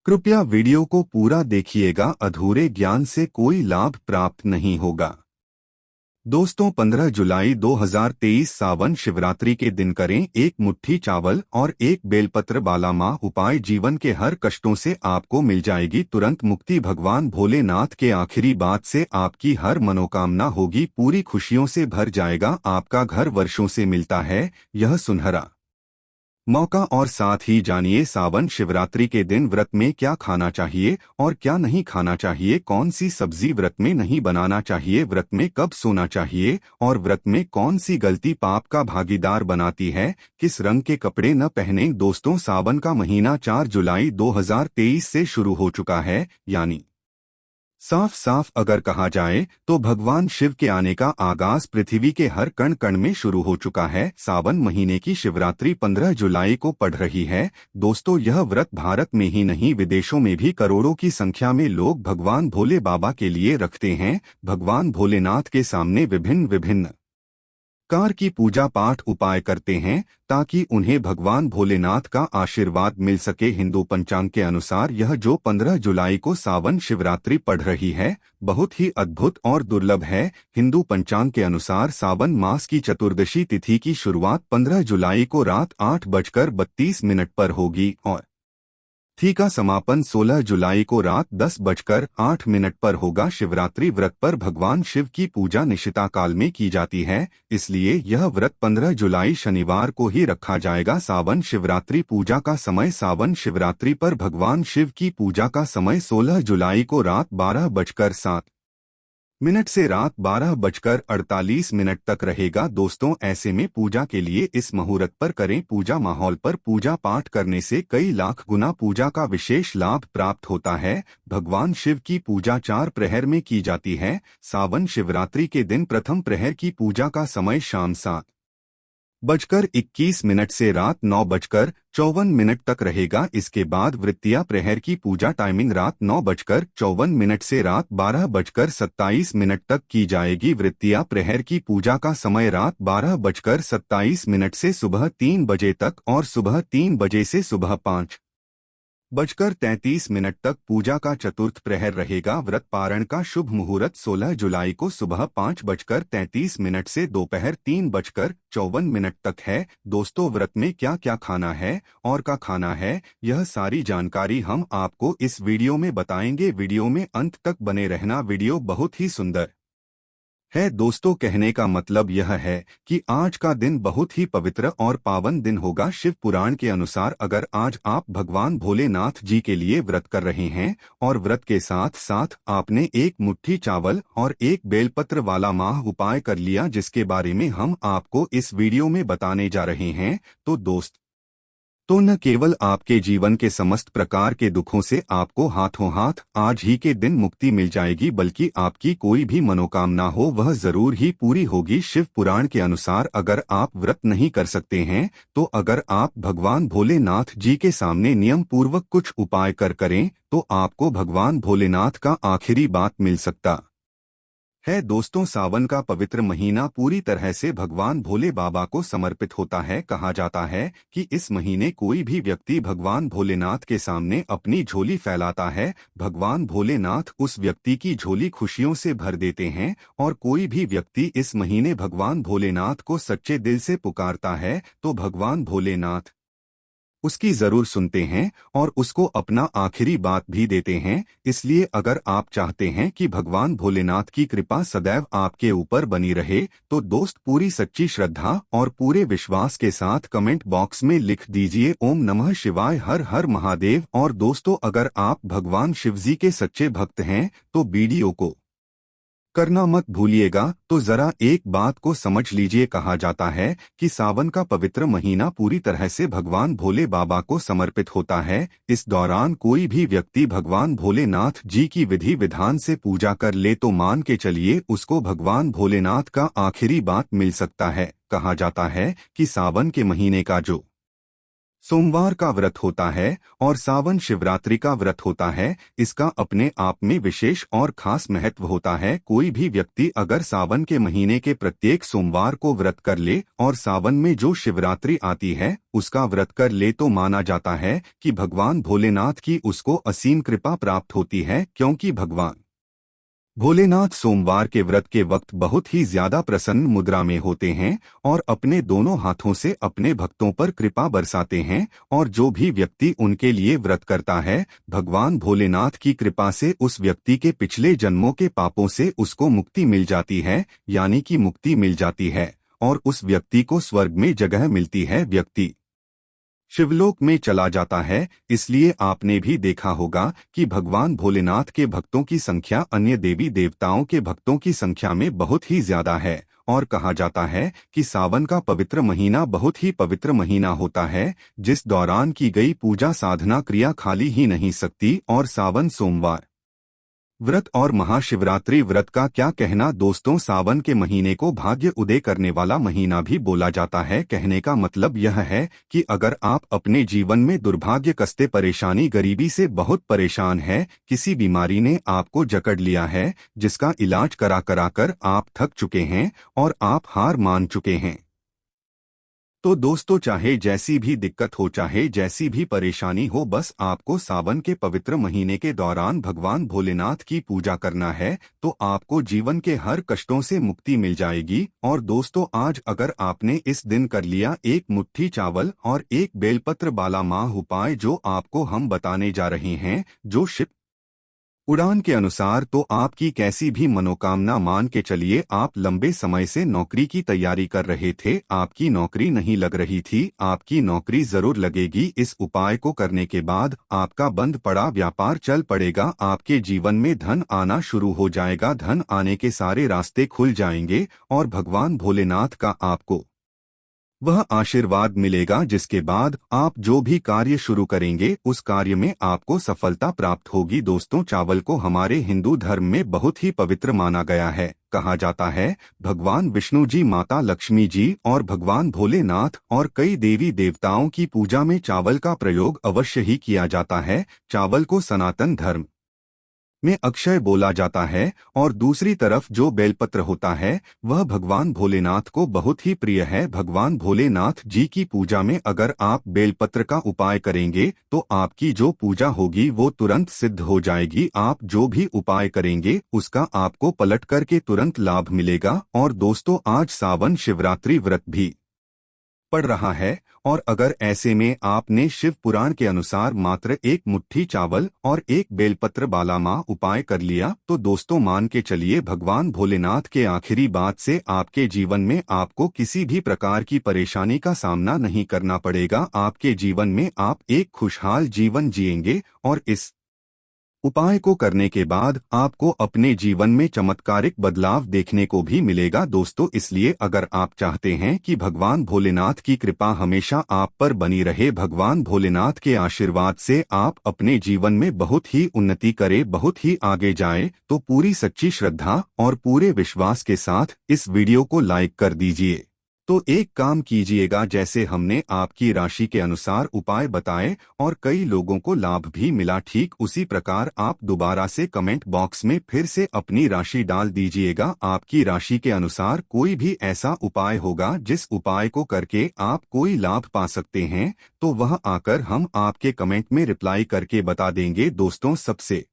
कृपया वीडियो को पूरा देखिएगा, अधूरे ज्ञान से कोई लाभ प्राप्त नहीं होगा। दोस्तों, 15 जुलाई 2023 सावन शिवरात्रि के दिन करें एक मुट्ठी चावल और एक बेलपत्र वाला माँ उपाय। जीवन के हर कष्टों से आपको मिल जाएगी तुरंत मुक्ति। भगवान भोलेनाथ के आखिरी बात से आपकी हर मनोकामना होगी पूरी, खुशियों से भर जाएगा आपका घर। वर्षों से मिलता है यह सुनहरा मौका। और साथ ही जानिए सावन शिवरात्रि के दिन व्रत में क्या खाना चाहिए और क्या नहीं खाना चाहिए, कौन सी सब्जी व्रत में नहीं बनाना चाहिए, व्रत में कब सोना चाहिए और व्रत में कौन सी गलती पाप का भागीदार बनाती है, किस रंग के कपड़े न पहने। दोस्तों, सावन का महीना 4 जुलाई 2023 से शुरू हो चुका है, यानी साफ साफ अगर कहा जाए तो भगवान शिव के आने का आगाज पृथ्वी के हर कण कण में शुरू हो चुका है। सावन महीने की शिवरात्रि 15 जुलाई को पड़ रही है। दोस्तों, यह व्रत भारत में ही नहीं विदेशों में भी करोड़ों की संख्या में लोग भगवान भोले बाबा के लिए रखते हैं। भगवान भोलेनाथ के सामने विभिन्न विभिन्न कार की पूजा पाठ उपाय करते हैं ताकि उन्हें भगवान भोलेनाथ का आशीर्वाद मिल सके। हिंदू पंचांग के अनुसार यह जो 15 जुलाई को सावन शिवरात्रि पड़ रही है बहुत ही अद्भुत और दुर्लभ है। हिंदू पंचांग के अनुसार सावन मास की चतुर्दशी तिथि की शुरुआत 15 जुलाई को रात 8:32 पर होगी और तिथि का समापन 16 जुलाई को रात 10:08 पर होगा। शिवरात्रि व्रत पर भगवान शिव की पूजा निशिता काल में की जाती है, इसलिए यह व्रत 15 जुलाई शनिवार को ही रखा जाएगा। सावन शिवरात्रि पूजा का समय। सावन शिवरात्रि पर भगवान शिव की पूजा का समय 16 जुलाई को रात 12:07 से रात 12:48 तक रहेगा। दोस्तों, ऐसे में पूजा के लिए इस मुहूर्त पर करें। पूजा माहौल पर पूजा पाठ करने से कई लाख गुना पूजा का विशेष लाभ प्राप्त होता है। भगवान शिव की पूजा 4 प्रहर में की जाती है। सावन शिवरात्रि के दिन प्रथम प्रहर की पूजा का समय शाम 7:21 से रात 9:54 तक रहेगा। इसके बाद वृत्तिया प्रहर की पूजा टाइमिंग रात 9:54 से रात 12:27 तक की जाएगी। वृत्तिया प्रहर की पूजा का समय रात 12:27 से सुबह 3 बजे तक और सुबह 3 बजे से सुबह 5:33 तक पूजा का चतुर्थ प्रहर रहेगा। व्रत पारण का शुभ मुहूर्त 16 जुलाई को सुबह 5:33 से दोपहर 3:54 तक है। दोस्तों, व्रत में क्या क्या खाना है और क्या खाना है, यह सारी जानकारी हम आपको इस वीडियो में बताएंगे। वीडियो में अंत तक बने रहना, वीडियो बहुत ही सुंदर है। दोस्तों, कहने का मतलब यह है कि आज का दिन बहुत ही पवित्र और पावन दिन होगा। शिव पुराण के अनुसार अगर आज आप भगवान भोलेनाथ जी के लिए व्रत कर रहे हैं और व्रत के साथ साथ आपने एक मुट्ठी चावल और एक बेलपत्र वाला माह उपाय कर लिया, जिसके बारे में हम आपको इस वीडियो में बताने जा रहे हैं, तो न केवल आपके जीवन के समस्त प्रकार के दुखों से आपको हाथों हाथ आज ही के दिन मुक्ति मिल जाएगी, बल्कि आपकी कोई भी मनोकामना हो वह जरूर ही पूरी होगी। शिव पुराण के अनुसार अगर आप व्रत नहीं कर सकते हैं तो अगर आप भगवान भोलेनाथ जी के सामने नियम पूर्वक कुछ उपाय करें तो आपको भगवान भोलेनाथ का आखिरी बात मिल सकता है। दोस्तों, सावन का पवित्र महीना पूरी तरह से भगवान भोले बाबा को समर्पित होता है। कहा जाता है कि इस महीने कोई भी व्यक्ति भगवान भोलेनाथ के सामने अपनी झोली फैलाता है, भगवान भोलेनाथ उस व्यक्ति की झोली खुशियों से भर देते हैं। और कोई भी व्यक्ति इस महीने भगवान भोलेनाथ को सच्चे दिल से पुकारता है तो भगवान भोलेनाथ उसकी जरूर सुनते हैं और उसको अपना आखिरी बात भी देते हैं। इसलिए अगर आप चाहते हैं कि भगवान भोलेनाथ की कृपा सदैव आपके ऊपर बनी रहे तो दोस्त पूरी सच्ची श्रद्धा और पूरे विश्वास के साथ कमेंट बॉक्स में लिख दीजिए ओम नमः शिवाय, हर हर महादेव। और दोस्तों, अगर आप भगवान शिवजी के सच्चे भक्त हैं तो वीडियो को करना मत भूलिएगा। तो जरा एक बात को समझ लीजिए, कहा जाता है कि सावन का पवित्र महीना पूरी तरह से भगवान भोले बाबा को समर्पित होता है। इस दौरान कोई भी व्यक्ति भगवान भोलेनाथ जी की विधि विधान से पूजा कर ले तो मान के चलिए उसको भगवान भोलेनाथ का आखिरी बात मिल सकता है। कहा जाता है कि सावन के महीने का जो सोमवार का व्रत होता है और सावन शिवरात्रि का व्रत होता है। इसका अपने आप में विशेष और खास महत्व होता है। कोई भी व्यक्ति अगर सावन के महीने के प्रत्येक सोमवार को व्रत कर ले और सावन में जो शिवरात्रि आती है उसका व्रत कर ले तो माना जाता है कि भगवान भोलेनाथ की उसको असीम कृपा प्राप्त होती है, क्योंकि भगवान भोलेनाथ सोमवार के व्रत के वक्त बहुत ही ज्यादा प्रसन्न मुद्रा में होते हैं और अपने दोनों हाथों से अपने भक्तों पर कृपा बरसाते हैं। और जो भी व्यक्ति उनके लिए व्रत करता है, भगवान भोलेनाथ की कृपा से उस व्यक्ति के पिछले जन्मों के पापों से उसको मुक्ति मिल जाती है, यानी कि मुक्ति मिल जाती है और उस व्यक्ति को स्वर्ग में जगह मिलती है। व्यक्ति शिवलोक में चला जाता है। इसलिए आपने भी देखा होगा कि भगवान भोलेनाथ के भक्तों की संख्या अन्य देवी देवताओं के भक्तों की संख्या में बहुत ही ज्यादा है। और कहा जाता है कि सावन का पवित्र महीना बहुत ही पवित्र महीना होता है, जिस दौरान की गई पूजा साधना क्रिया खाली ही नहीं सकती। और सावन सोमवार व्रत और महाशिवरात्रि व्रत का क्या कहना दोस्तों। सावन के महीने को भाग्य उदय करने वाला महीना भी बोला जाता है। कहने का मतलब यह है कि अगर आप अपने जीवन में दुर्भाग्य, कष्टे, परेशानी, गरीबी से बहुत परेशान है, किसी बीमारी ने आपको जकड़ लिया है, जिसका इलाज करा करा कर आप थक चुके हैं और आप हार मान चुके हैं, तो दोस्तों चाहे जैसी भी दिक्कत हो, चाहे जैसी भी परेशानी हो, बस आपको सावन के पवित्र महीने के दौरान भगवान भोलेनाथ की पूजा करना है तो आपको जीवन के हर कष्टों से मुक्ति मिल जाएगी। और दोस्तों आज अगर आपने इस दिन कर लिया एक मुट्ठी चावल और एक बेलपत्र वाला माह उपाय जो आपको हम बताने जा रहे हैं, जो शिव उड़ान के अनुसार, तो आपकी कैसी भी मनोकामना मान के चलिए। आप लंबे समय से नौकरी की तैयारी कर रहे थे, आपकी नौकरी नहीं लग रही थी, आपकी नौकरी जरूर लगेगी। इस उपाय को करने के बाद आपका बंद पड़ा व्यापार चल पड़ेगा, आपके जीवन में धन आना शुरू हो जाएगा, धन आने के सारे रास्ते खुल जाएंगे और भगवान भोलेनाथ का आपको वह आशीर्वाद मिलेगा, जिसके बाद आप जो भी कार्य शुरू करेंगे उस कार्य में आपको सफलता प्राप्त होगी। दोस्तों चावल को हमारे हिंदू धर्म में बहुत ही पवित्र माना गया है। कहा जाता है भगवान विष्णु जी, माता लक्ष्मी जी और भगवान भोलेनाथ और कई देवी देवताओं की पूजा में चावल का प्रयोग अवश्य ही किया जाता है। चावल को सनातन धर्म में अक्षय बोला जाता है और दूसरी तरफ जो बेलपत्र होता है वह भगवान भोलेनाथ को बहुत ही प्रिय है। भगवान भोलेनाथ जी की पूजा में अगर आप बेलपत्र का उपाय करेंगे तो आपकी जो पूजा होगी वो तुरंत सिद्ध हो जाएगी। आप जो भी उपाय करेंगे उसका आपको पलट करके तुरंत लाभ मिलेगा। और दोस्तों आज सावन शिवरात्रि व्रत भी पड़ रहा है और अगर ऐसे में आपने शिव पुराण के अनुसार मात्र एक मुट्ठी चावल और एक बेलपत्र वाला माह उपाय कर लिया तो दोस्तों मान के चलिए भगवान भोलेनाथ के आखिरी बात से आपके जीवन में आपको किसी भी प्रकार की परेशानी का सामना नहीं करना पड़ेगा। आपके जीवन में आप एक खुशहाल जीवन जिएंगे और इस उपाय को करने के बाद आपको अपने जीवन में चमत्कारिक बदलाव देखने को भी मिलेगा। दोस्तों इसलिए अगर आप चाहते हैं कि भगवान भोलेनाथ की कृपा हमेशा आप पर बनी रहे, भगवान भोलेनाथ के आशीर्वाद से आप अपने जीवन में बहुत ही उन्नति करें, बहुत ही आगे जाएं, तो पूरी सच्ची श्रद्धा और पूरे विश्वास के साथ इस वीडियो को लाइक कर दीजिए। तो एक काम कीजिएगा, जैसे हमने आपकी राशि के अनुसार उपाय बताए और कई लोगों को लाभ भी मिला, ठीक उसी प्रकार आप दोबारा से कमेंट बॉक्स में फिर से अपनी राशि डाल दीजिएगा। आपकी राशि के अनुसार कोई भी ऐसा उपाय होगा जिस उपाय को करके आप कोई लाभ पा सकते हैं, तो वह आकर हम आपके कमेंट में रिप्लाई करके बता देंगे। दोस्तों सबसे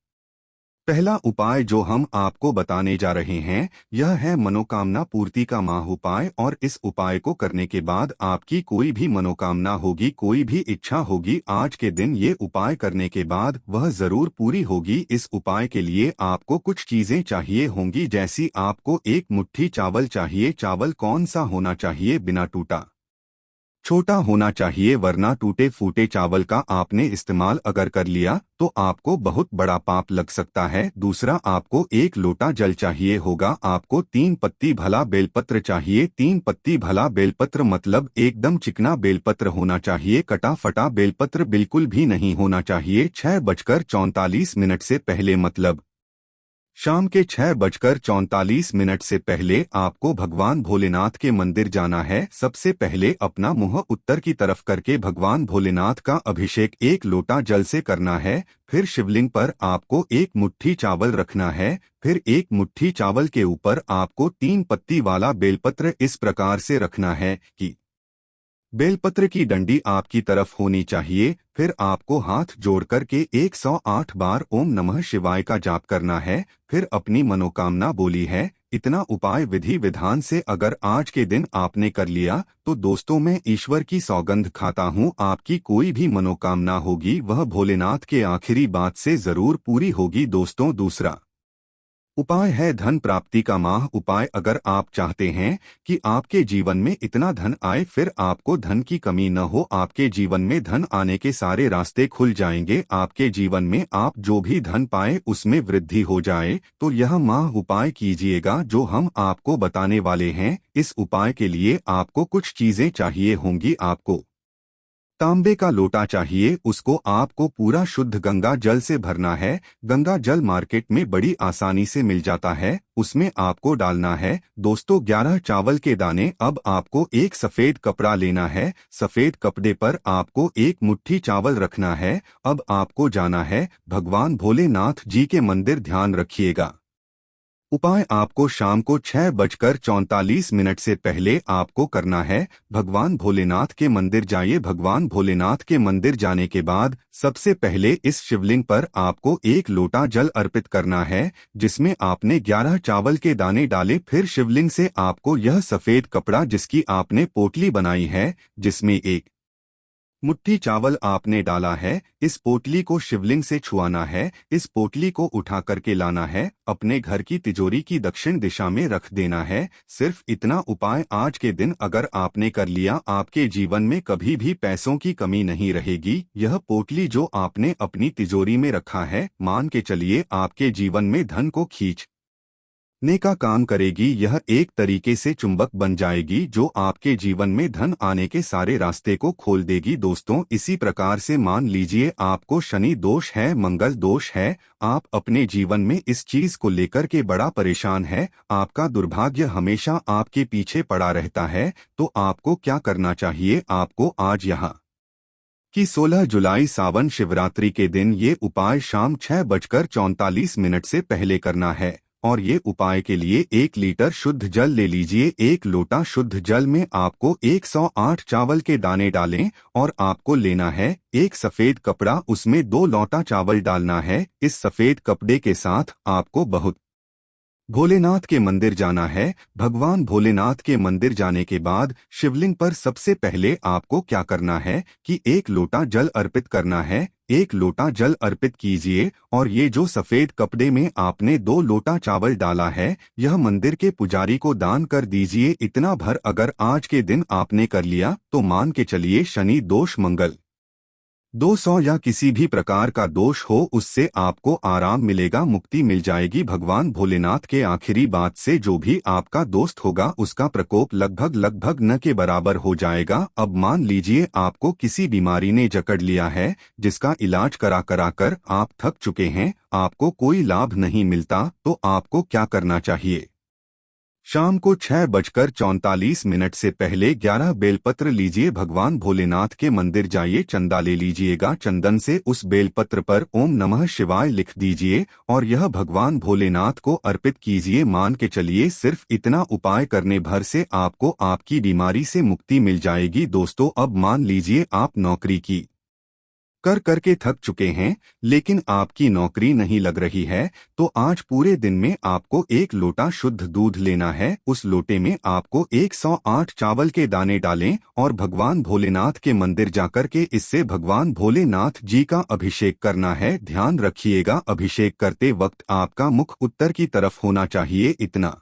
पहला उपाय जो हम आपको बताने जा रहे हैं यह है मनोकामना पूर्ति का माह उपाय। और इस उपाय को करने के बाद आपकी कोई भी मनोकामना होगी, कोई भी इच्छा होगी, आज के दिन ये उपाय करने के बाद वह जरूर पूरी होगी। इस उपाय के लिए आपको कुछ चीजें चाहिए होंगी, जैसी आपको एक मुट्ठी चावल चाहिए। चावल कौन सा होना चाहिए? बिना टूटा छोटा होना चाहिए, वरना टूटे फूटे चावल का आपने इस्तेमाल अगर कर लिया तो आपको बहुत बड़ा पाप लग सकता है। दूसरा आपको एक लोटा जल चाहिए होगा। आपको 3 पत्ती भला बेलपत्र चाहिए। 3 पत्ती भला बेलपत्र मतलब एकदम चिकना बेलपत्र होना चाहिए, कटा फटा बेलपत्र बिल्कुल भी नहीं होना चाहिए। 6:44 से पहले मतलब शाम के 6:44 से पहले आपको भगवान भोलेनाथ के मंदिर जाना है। सबसे पहले अपना मुंह उत्तर की तरफ करके भगवान भोलेनाथ का अभिषेक एक लोटा जल से करना है। फिर शिवलिंग पर आपको एक मुट्ठी चावल रखना है। फिर एक मुट्ठी चावल के ऊपर आपको 3 पत्ती वाला बेलपत्र इस प्रकार से रखना है कि बेलपत्र की डंडी आपकी तरफ होनी चाहिए। फिर आपको हाथ जोड़ करके 108 बार ओम नमः शिवाय का जाप करना है। फिर अपनी मनोकामना बोली है। इतना उपाय विधि विधान से अगर आज के दिन आपने कर लिया तो दोस्तों मैं ईश्वर की सौगंध खाता हूँ, आपकी कोई भी मनोकामना होगी वह भोलेनाथ के आखिरी बात से जरूर पूरी होगी। दोस्तों दूसरा उपाय है धन प्राप्ति का माह उपाय। अगर आप चाहते हैं कि आपके जीवन में इतना धन आए, फिर आपको धन की कमी न हो, आपके जीवन में धन आने के सारे रास्ते खुल जाएंगे, आपके जीवन में आप जो भी धन पाए उसमें वृद्धि हो जाए, तो यह माह उपाय कीजिएगा जो हम आपको बताने वाले हैं। इस उपाय के लिए आपको कुछ चीजें चाहिए होंगी। आपको तांबे का लोटा चाहिए, उसको आपको पूरा शुद्ध गंगा जल से भरना है। गंगा जल मार्केट में बड़ी आसानी से मिल जाता है, उसमें आपको डालना है दोस्तों 11 चावल के दाने। अब आपको एक सफेद कपड़ा लेना है, सफेद कपड़े पर आपको एक मुट्ठी चावल रखना है। अब आपको जाना है भगवान भोलेनाथ जी के मंदिर। ध्यान रखिएगा उपाय आपको शाम को 6:44 से पहले आपको करना है। भगवान भोलेनाथ के मंदिर जाइए। भगवान भोलेनाथ के मंदिर जाने के बाद सबसे पहले इस शिवलिंग पर आपको एक लोटा जल अर्पित करना है जिसमें आपने 11 चावल के दाने डाले। फिर शिवलिंग से आपको यह सफेद कपड़ा जिसकी आपने पोटली बनाई है, जिसमें एक मुट्ठी चावल आपने डाला है, इस पोटली को शिवलिंग से छुआना है। इस पोटली को उठा करके लाना है, अपने घर की तिजोरी की दक्षिण दिशा में रख देना है। सिर्फ इतना उपाय आज के दिन अगर आपने कर लिया, आपके जीवन में कभी भी पैसों की कमी नहीं रहेगी। यह पोटली जो आपने अपनी तिजोरी में रखा है, मान के चलिए आपके जीवन में धन को खींच ने का काम करेगी। यह एक तरीके से चुंबक बन जाएगी जो आपके जीवन में धन आने के सारे रास्ते को खोल देगी। दोस्तों इसी प्रकार से मान लीजिए आपको शनि दोष है, मंगल दोष है, आप अपने जीवन में इस चीज को लेकर के बड़ा परेशान है, आपका दुर्भाग्य हमेशा आपके पीछे पड़ा रहता है, तो आपको क्या करना चाहिए? आपको आज यहाँ कि 16 जुलाई सावन शिवरात्रि के दिन ये उपाय शाम 6:44 से पहले करना है। और ये उपाय के लिए 1 लीटर शुद्ध जल ले लीजिए। 1 लोटा शुद्ध जल में आपको 108 चावल के दाने डालें और आपको लेना है एक सफेद कपड़ा, उसमें 2 लोटा चावल डालना है। इस सफेद कपड़े के साथ आपको बहुत भोलेनाथ के मंदिर जाना है। भगवान भोलेनाथ के मंदिर जाने के बाद शिवलिंग पर सबसे पहले आपको क्या करना है कि 1 लोटा जल अर्पित करना है। 1 लोटा जल अर्पित कीजिए और ये जो सफेद कपड़े में आपने 2 लोटा चावल डाला है, यह मंदिर के पुजारी को दान कर दीजिए। इतना भर अगर आज के दिन आपने कर लिया तो मान के चलिए शनि दोष, मंगल 200 या किसी भी प्रकार का दोष हो उससे आपको आराम मिलेगा, मुक्ति मिल जाएगी। भगवान भोलेनाथ के आखिरी बात से जो भी आपका दोस्त होगा उसका प्रकोप लगभग न के बराबर हो जाएगा। अब मान लीजिए आपको किसी बीमारी ने जकड़ लिया है जिसका इलाज करा कर आप थक चुके हैं, आपको कोई लाभ नहीं मिलता, तो आपको क्या करना चाहिए? शाम को 6:34 से पहले 11 बेलपत्र लीजिए। भगवान भोलेनाथ के मंदिर जाइए, चंदा ले लीजिएगा। चंदन से उस बेलपत्र पर ओम नमः शिवाय लिख दीजिए और यह भगवान भोलेनाथ को अर्पित कीजिए। मान के चलिए सिर्फ इतना उपाय करने भर से आपको आपकी बीमारी से मुक्ति मिल जाएगी। दोस्तों अब मान लीजिए आप नौकरी की करके थक चुके हैं लेकिन आपकी नौकरी नहीं लग रही है, तो आज पूरे दिन में आपको 1 लोटा शुद्ध दूध लेना है। उस लोटे में आपको 108 चावल के दाने डालें और भगवान भोलेनाथ के मंदिर जाकर के इससे भगवान भोलेनाथ जी का अभिषेक करना है। ध्यान रखिएगा अभिषेक करते वक्त आपका मुख उत्तर की तरफ होना चाहिए। इतना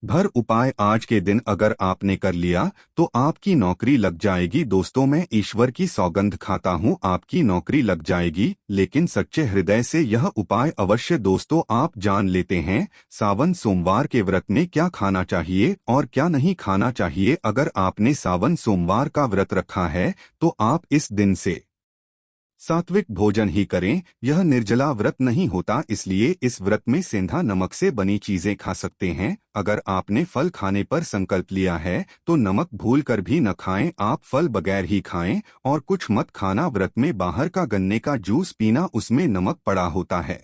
भर उपाय आज के दिन अगर आपने कर लिया तो आपकी नौकरी लग जाएगी। दोस्तों मैं ईश्वर की सौगंध खाता हूँ, आपकी नौकरी लग जाएगी। लेकिन सच्चे हृदय से यह उपाय अवश्य दोस्तों आप जान लेते हैं। सावन सोमवार के व्रत में क्या खाना चाहिए और क्या नहीं खाना चाहिए। अगर आपने सावन सोमवार का व्रत रखा है तो आप इस दिन से सात्विक भोजन ही करें। यह निर्जला व्रत नहीं होता, इसलिए इस व्रत में सेंधा नमक से बनी चीजें खा सकते हैं। अगर आपने फल खाने पर संकल्प लिया है तो नमक भूल कर भी न खाएं। आप फल बगैर ही खाएं और कुछ मत खाना। व्रत में बाहर का गन्ने का जूस पीना, उसमें नमक पड़ा होता है।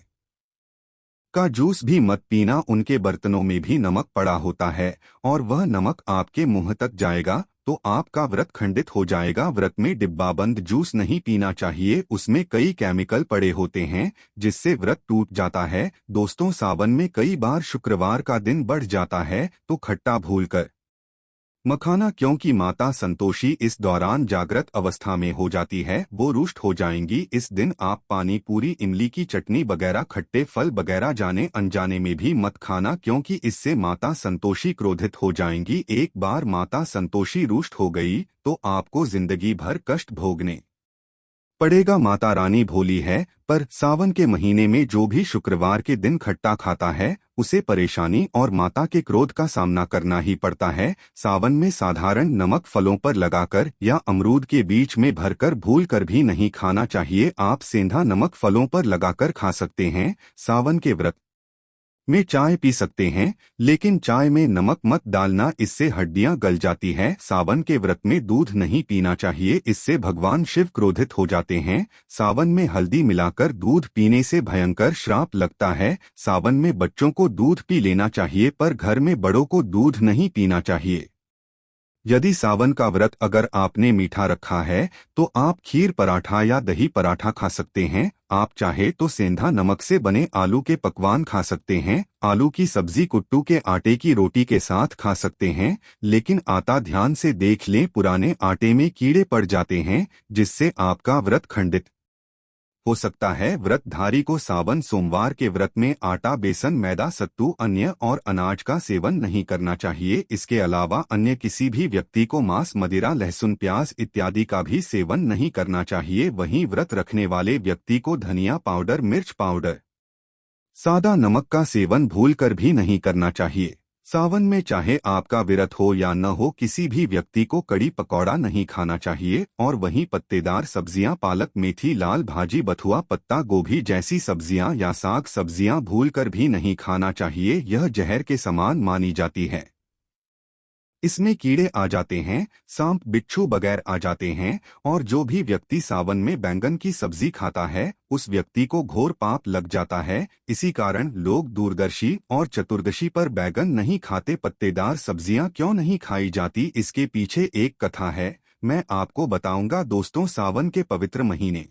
का जूस भी मत पीना, उनके बर्तनों में भी नमक पड़ा होता है और वह नमक आपके मुंह तक जाएगा तो आपका व्रत खंडित हो जाएगा। व्रत में डिब्बाबंद जूस नहीं पीना चाहिए, उसमें कई केमिकल पड़े होते हैं जिससे व्रत टूट जाता है। दोस्तों, सावन में कई बार शुक्रवार का दिन बढ़ जाता है तो खट्टा भूलकर मखाना, क्योंकि माता संतोषी इस दौरान जागृत अवस्था में हो जाती है, वो रुष्ट हो जाएंगी। इस दिन आप पानी पूरी, इमली की चटनी वगैरह, खट्टे फल वगैरह जाने अनजाने में भी मत खाना, क्योंकि इससे माता संतोषी क्रोधित हो जाएंगी। एक बार माता संतोषी रुष्ट हो गई तो आपको जिंदगी भर कष्ट भोगने पड़ेगा। माता रानी भोली है, पर सावन के महीने में जो भी शुक्रवार के दिन खट्टा खाता है उसे परेशानी और माता के क्रोध का सामना करना ही पड़ता है। सावन में साधारण नमक फलों पर लगाकर या अमरूद के बीच में भरकर भूल कर भी नहीं खाना चाहिए। आप सेंधा नमक फलों पर लगाकर खा सकते हैं। सावन के व्रत में चाय पी सकते हैं, लेकिन चाय में नमक मत डालना, इससे हड्डियां गल जाती है। सावन के व्रत में दूध नहीं पीना चाहिए, इससे भगवान शिव क्रोधित हो जाते हैं। सावन में हल्दी मिलाकर दूध पीने से भयंकर श्राप लगता है। सावन में बच्चों को दूध पी लेना चाहिए, पर घर में बड़ों को दूध नहीं पीना चाहिए। यदि सावन का व्रत अगर आपने मीठा रखा है तो आप खीर पराठा या दही पराठा खा सकते हैं। आप चाहे तो सेंधा नमक से बने आलू के पकवान खा सकते हैं। आलू की सब्जी कुट्टू के आटे की रोटी के साथ खा सकते हैं, लेकिन आटा ध्यान से देख लें, पुराने आटे में कीड़े पड़ जाते हैं जिससे आपका व्रत खंडित हो सकता है। व्रतधारी को सावन सोमवार के व्रत में आटा, बेसन, मैदा, सत्तू, अन्य और अनाज का सेवन नहीं करना चाहिए। इसके अलावा अन्य किसी भी व्यक्ति को मांस, मदिरा, लहसुन, प्याज इत्यादि का भी सेवन नहीं करना चाहिए। वहीं व्रत रखने वाले व्यक्ति को धनिया पाउडर, मिर्च पाउडर, सादा नमक का सेवन भूलकर भी नहीं करना चाहिए। सावन में चाहे आपका व्रत हो या न हो, किसी भी व्यक्ति को कड़ी पकौड़ा नहीं खाना चाहिए। और वहीं पत्तेदार सब्जियां, पालक, मेथी, लाल भाजी, बथुआ, पत्ता गोभी जैसी सब्जियां या साग सब्जियां भूलकर भी नहीं खाना चाहिए। यह जहर के समान मानी जाती है। इसमें कीड़े आ जाते हैं, सांप, बिच्छू बगैर आ जाते हैं। और जो भी व्यक्ति सावन में बैंगन की सब्जी खाता है उस व्यक्ति को घोर पाप लग जाता है। इसी कारण लोग दूरदर्शी और चतुर्दशी पर बैंगन नहीं खाते। पत्तेदार सब्जियां क्यों नहीं खाई जाती, इसके पीछे एक कथा है, मैं आपको बताऊंगा। दोस्तों, सावन के पवित्र महीने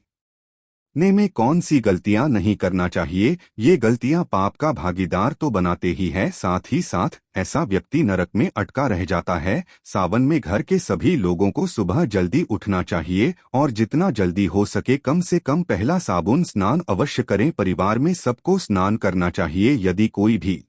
में कौन सी गलतियां नहीं करना चाहिए। ये गलतियां पाप का भागीदार तो बनाते ही है, साथ ही साथ ऐसा व्यक्ति नरक में अटका रह जाता है। सावन में घर के सभी लोगों को सुबह जल्दी उठना चाहिए और जितना जल्दी हो सके कम से कम पहला साबुन स्नान अवश्य करें। परिवार में सबको स्नान करना चाहिए। यदि कोई भी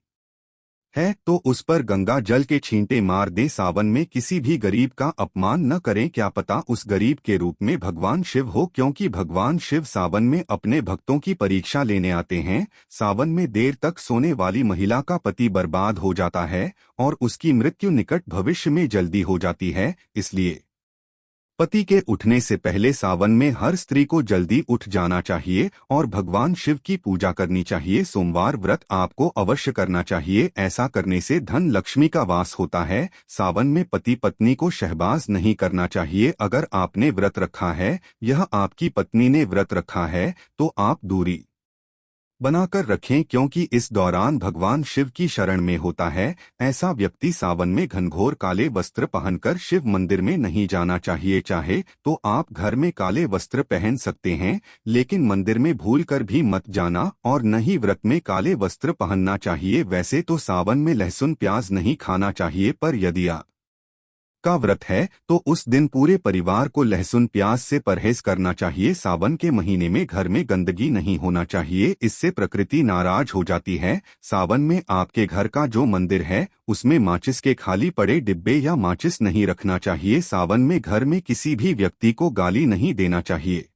है तो उस पर गंगा जल के छींटे मार दे। सावन में किसी भी गरीब का अपमान न करें, क्या पता उस गरीब के रूप में भगवान शिव हो, क्योंकि भगवान शिव सावन में अपने भक्तों की परीक्षा लेने आते हैं। सावन में देर तक सोने वाली महिला का पति बर्बाद हो जाता है और उसकी मृत्यु निकट भविष्य में जल्दी हो जाती है। इसलिए पति के उठने से पहले सावन में हर स्त्री को जल्दी उठ जाना चाहिए और भगवान शिव की पूजा करनी चाहिए। सोमवार व्रत आपको अवश्य करना चाहिए, ऐसा करने से धन लक्ष्मी का वास होता है। सावन में पति पत्नी को शहबाज नहीं करना चाहिए। अगर आपने व्रत रखा है, यह आपकी पत्नी ने व्रत रखा है, तो आप दूरी बनाकर रखें, क्योंकि इस दौरान भगवान शिव की शरण में होता है। ऐसा व्यक्ति सावन में घनघोर काले वस्त्र पहनकर शिव मंदिर में नहीं जाना चाहिए। चाहे तो आप घर में काले वस्त्र पहन सकते हैं, लेकिन मंदिर में भूलकर भी मत जाना और न ही व्रत में काले वस्त्र पहनना चाहिए। वैसे तो सावन में लहसुन प्याज नहीं खाना चाहिए, पर यदि का व्रत है तो उस दिन पूरे परिवार को लहसुन प्याज से परहेज करना चाहिए। सावन के महीने में घर में गंदगी नहीं होना चाहिए, इससे प्रकृति नाराज हो जाती है। सावन में आपके घर का जो मंदिर है उसमें माचिस के खाली पड़े डिब्बे या माचिस नहीं रखना चाहिए। सावन में घर में किसी भी व्यक्ति को गाली नहीं देना चाहिए।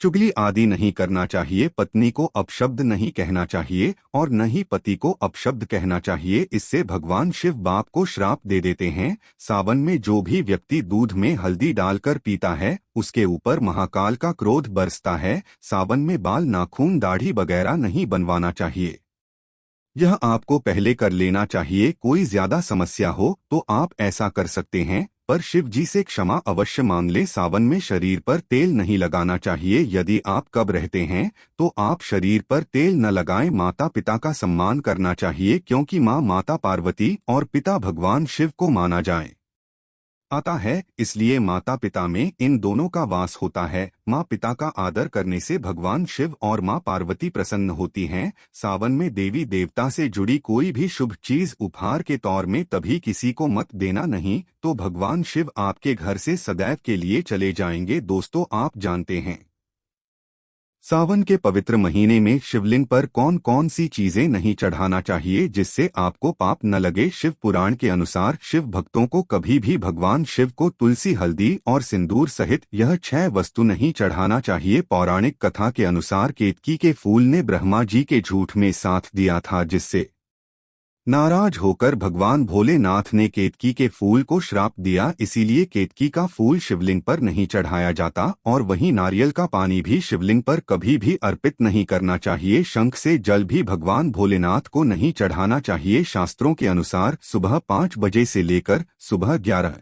चुगली आदि नहीं करना चाहिए, पत्नी को अपशब्द नहीं कहना चाहिए और न ही पति को अपशब्द कहना चाहिए, इससे भगवान शिव बाप को श्राप दे देते हैं। सावन में जो भी व्यक्ति दूध में हल्दी डालकर पीता है उसके ऊपर महाकाल का क्रोध बरसता है। सावन में बाल, नाखून, दाढ़ी वगैरह नहीं बनवाना चाहिए। यह आपको पहले कर लेना चाहिए। कोई ज्यादा समस्या हो तो आप ऐसा कर सकते हैं, पर शिव जी से क्षमा अवश्य मांग ले। सावन में शरीर पर तेल नहीं लगाना चाहिए। यदि आप कब रहते हैं तो आप शरीर पर तेल न लगाएं। माता पिता का सम्मान करना चाहिए, क्योंकि माँ माता पार्वती और पिता भगवान शिव को माना जाए आता है, इसलिए माता पिता में इन दोनों का वास होता है। माँ पिता का आदर करने से भगवान शिव और माँ पार्वती प्रसन्न होती हैं। सावन में देवी देवता से जुड़ी कोई भी शुभ चीज उपहार के तौर में तभी किसी को मत देना, नहीं तो भगवान शिव आपके घर से सदैव के लिए चले जाएंगे। दोस्तों, आप जानते हैं सावन के पवित्र महीने में शिवलिंग पर कौन कौन सी चीजें नहीं चढ़ाना चाहिए जिससे आपको पाप न लगे। शिव पुराण के अनुसार शिव भक्तों को कभी भी भगवान शिव को तुलसी, हल्दी और सिंदूर सहित यह 6 वस्तु नहीं चढ़ाना चाहिए। पौराणिक कथा के अनुसार केतकी के फूल ने ब्रह्मा जी के झूठ में साथ दिया था, जिससे नाराज होकर भगवान भोलेनाथ ने केतकी के फूल को श्राप दिया। इसीलिए केतकी का फूल शिवलिंग पर नहीं चढ़ाया जाता और वहीं नारियल का पानी भी शिवलिंग पर कभी भी अर्पित नहीं करना चाहिए। शंख से जल भी भगवान भोलेनाथ को नहीं चढ़ाना चाहिए। शास्त्रों के अनुसार सुबह 5 बजे से लेकर सुबह 11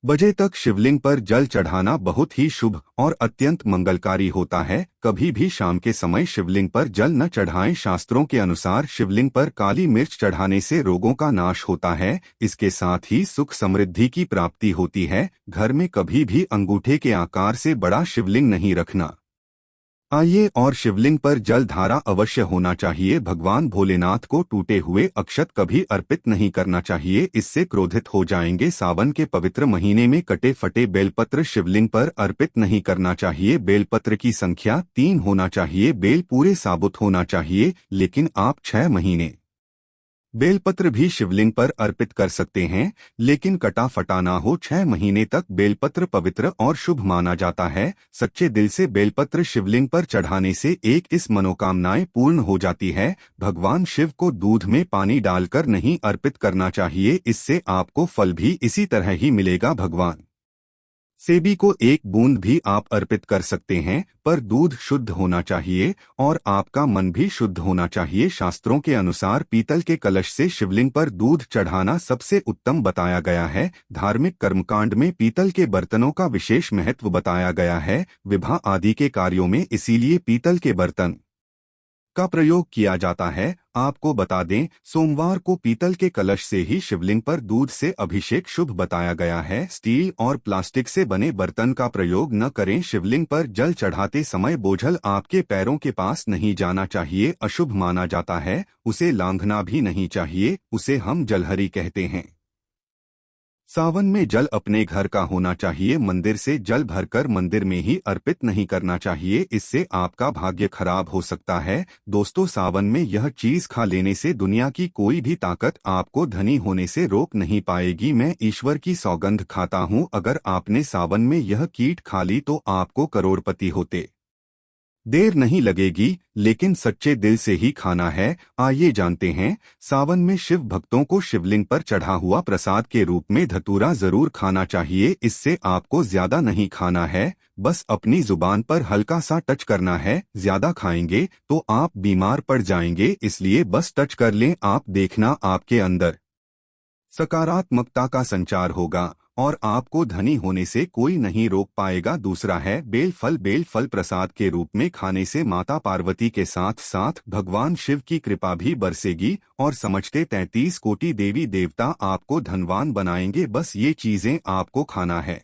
बजे तक शिवलिंग पर जल चढ़ाना बहुत ही शुभ और अत्यंत मंगलकारी होता है। कभी भी शाम के समय शिवलिंग पर जल न चढ़ाएं। शास्त्रों के अनुसार शिवलिंग पर काली मिर्च चढ़ाने से रोगों का नाश होता है। इसके साथ ही सुख समृद्धि की प्राप्ति होती है। घर में कभी भी अंगूठे के आकार से बड़ा शिवलिंग नहीं रखना आइए और शिवलिंग पर जल धारा अवश्य होना चाहिए। भगवान भोलेनाथ को टूटे हुए अक्षत कभी अर्पित नहीं करना चाहिए, इससे क्रोधित हो जाएंगे। सावन के पवित्र महीने में कटे फटे बेलपत्र शिवलिंग पर अर्पित नहीं करना चाहिए। बेलपत्र की संख्या 3 होना चाहिए। बेल पूरे साबुत होना चाहिए, लेकिन आप 6 महीने बेलपत्र भी शिवलिंग पर अर्पित कर सकते हैं, लेकिन कटा फटा ना हो। 6 महीने तक बेलपत्र पवित्र और शुभ माना जाता है। सच्चे दिल से बेलपत्र शिवलिंग पर चढ़ाने से इस मनोकामनाएं पूर्ण हो जाती है। भगवान शिव को दूध में पानी डालकर नहीं अर्पित करना चाहिए, इससे आपको फल भी इसी तरह ही मिलेगा। भगवान सेबी को 1 बूंद भी आप अर्पित कर सकते हैं, पर दूध शुद्ध होना चाहिए और आपका मन भी शुद्ध होना चाहिए। शास्त्रों के अनुसार पीतल के कलश से शिवलिंग पर दूध चढ़ाना सबसे उत्तम बताया गया है। धार्मिक कर्मकांड में पीतल के बर्तनों का विशेष महत्व बताया गया है। विवाह आदि के कार्यों में इसीलिए पीतल के बर्तन का प्रयोग किया जाता है। आपको बता दें, सोमवार को पीतल के कलश से ही शिवलिंग पर दूध से अभिषेक शुभ बताया गया है। स्टील और प्लास्टिक से बने बर्तन का प्रयोग न करें। शिवलिंग पर जल चढ़ाते समय बोझल आपके पैरों के पास नहीं जाना चाहिए, अशुभ माना जाता है। उसे लांघना भी नहीं चाहिए, उसे हम जलहरी कहते हैं। सावन में जल अपने घर का होना चाहिए। मंदिर से जल भरकर मंदिर में ही अर्पित नहीं करना चाहिए, इससे आपका भाग्य खराब हो सकता है। दोस्तों, सावन में यह चीज खा लेने से दुनिया की कोई भी ताकत आपको धनी होने से रोक नहीं पाएगी। मैं ईश्वर की सौगंध खाता हूँ, अगर आपने सावन में यह कीट खा ली तो आपको करोड़पति होते देर नहीं लगेगी, लेकिन सच्चे दिल से ही खाना है। आइए जानते हैं, सावन में शिव भक्तों को शिवलिंग पर चढ़ा हुआ प्रसाद के रूप में धतूरा जरूर खाना चाहिए। इससे आपको ज्यादा नहीं खाना है, बस अपनी जुबान पर हल्का सा टच करना है। ज्यादा खाएंगे तो आप बीमार पड़ जाएंगे, इसलिए बस टच कर लें। आप देखना, आपके अंदर सकारात्मकता का संचार होगा और आपको धनी होने से कोई नहीं रोक पाएगा। दूसरा है बेलफल। बेलफल प्रसाद के रूप में खाने से माता पार्वती के साथ साथ भगवान शिव की कृपा भी बरसेगी और समझते 33 कोटि देवी देवता आपको धनवान बनाएंगे। बस ये चीजें आपको खाना है।